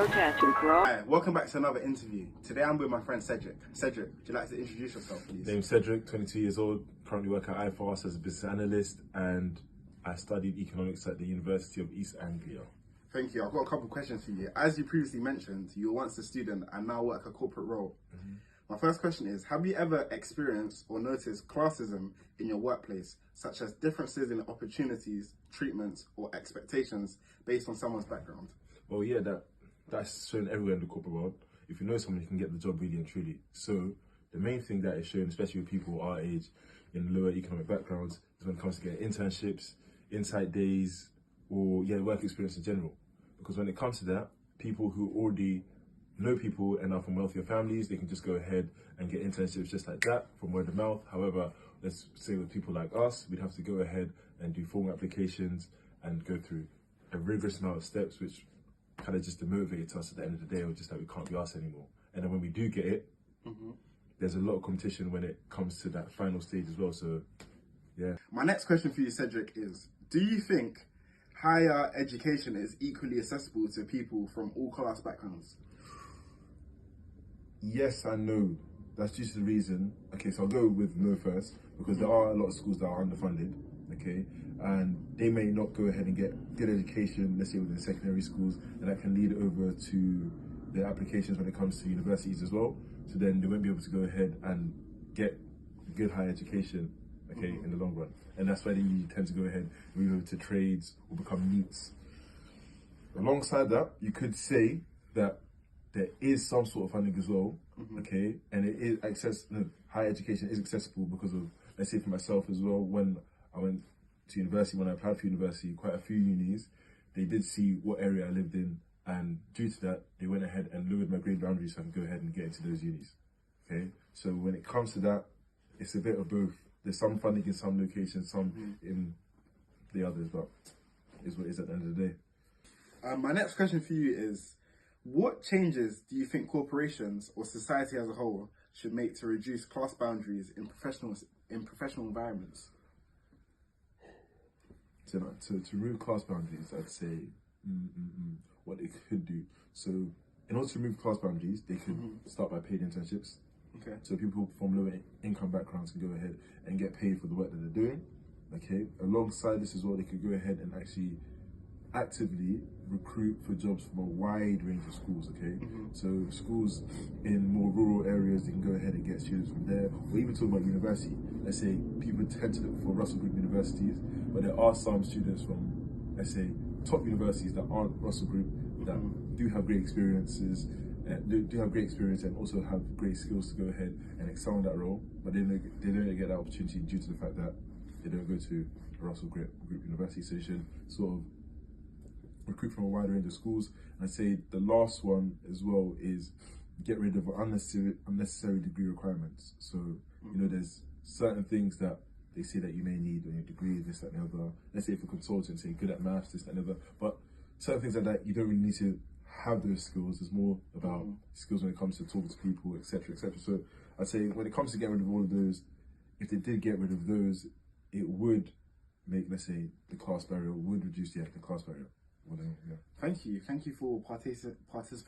attention, bro. Hi, welcome back to another interview. Today I'm with my friend Sedrick. Sedrick, would you like to introduce yourself, please? Name's Sedrick, 22 years old, currently work at IFAS as a business analyst, and I studied economics at the University of East Anglia. Thank you. I've got a couple of questions for you. As you previously mentioned, you were once a student and now work a corporate role. My first question is, have you ever experienced or noticed classism in your workplace, such as differences in opportunities, treatments, or expectations based on someone's background? Well, yeah, that's shown everywhere in the corporate world. If you know someone, you can get the job really and truly. So the main thing that is shown, especially with people our age in lower economic backgrounds, is when it comes to getting internships, insight days, or work experience in general. Because when it comes to that, people who already know people and are from wealthier families, they can just go ahead and get internships just like that from word of mouth. However, let's say with people like us, we'd have to go ahead and do formal applications and go through a rigorous amount of steps, which kind of just demotivates us at the end of the day, or just that we can't be us anymore. And then when we do get it, there's a lot of competition when it comes to that final stage as well. So, yeah. My next question for you, Sedrick, is, do you think higher education is equally accessible to people from all class backgrounds? Yes and no. That's just the reason. Okay, so I'll go with no first, because there are a lot of schools that are underfunded, okay, and they may not go ahead and get good education, let's say within secondary schools, and that can lead over to their applications when it comes to universities as well. So then they won't be able to go ahead and get good higher education, okay, in the long run. And that's why they usually tend to go ahead and move over to trades or become NEETs. Alongside that, you could say that there is some sort of funding as well, okay, and it is higher education is accessible because of, let's say for myself as well, when I went to university, when I applied for university, quite a few unis, they did see what area I lived in, and due to that, they went ahead and lowered my grade boundaries so I can go ahead and get into those unis, okay? So when it comes to that, it's a bit of both. There's some funding in some locations, some in the others, but it's what it is at the end of the day. My next question for you is, what changes do you think corporations or society as a whole should make to reduce class boundaries in professional environments? To remove class boundaries, I'd say what they could do. So in order to remove class boundaries, they could start by paid internships. Okay. So people from lower income backgrounds can go ahead and get paid for the work that they're doing. Okay. Alongside this as well, they could go ahead and actually actively recruit for jobs from a wide range of schools, okay? So schools in more rural areas, they can go ahead and get students from there. Or even talking about university, let's say people tend to look for Russell Group universities, but there are some students from, let's say, top universities that aren't Russell Group that do have great experiences, do have great experience and also have great skills to go ahead and excel in that role, but they don't get that opportunity due to the fact that they don't go to a Russell Group university. So you should sort of recruit from a wide range of schools. And I'd say the last one as well is get rid of unnecessary degree requirements. So, you know, there's certain things that they say that you may need on your degree, this, that, and the other. Let's say for consultants, say good at maths, this, that, and the other. But certain things like that, you don't really need to have those skills. There's more about skills when it comes to talking to people, etc., etc. So I'd say when it comes to getting rid of all of those, if they did get rid of those, it would make, let's say, the class barrier, would reduce the class barrier. Thank you for participating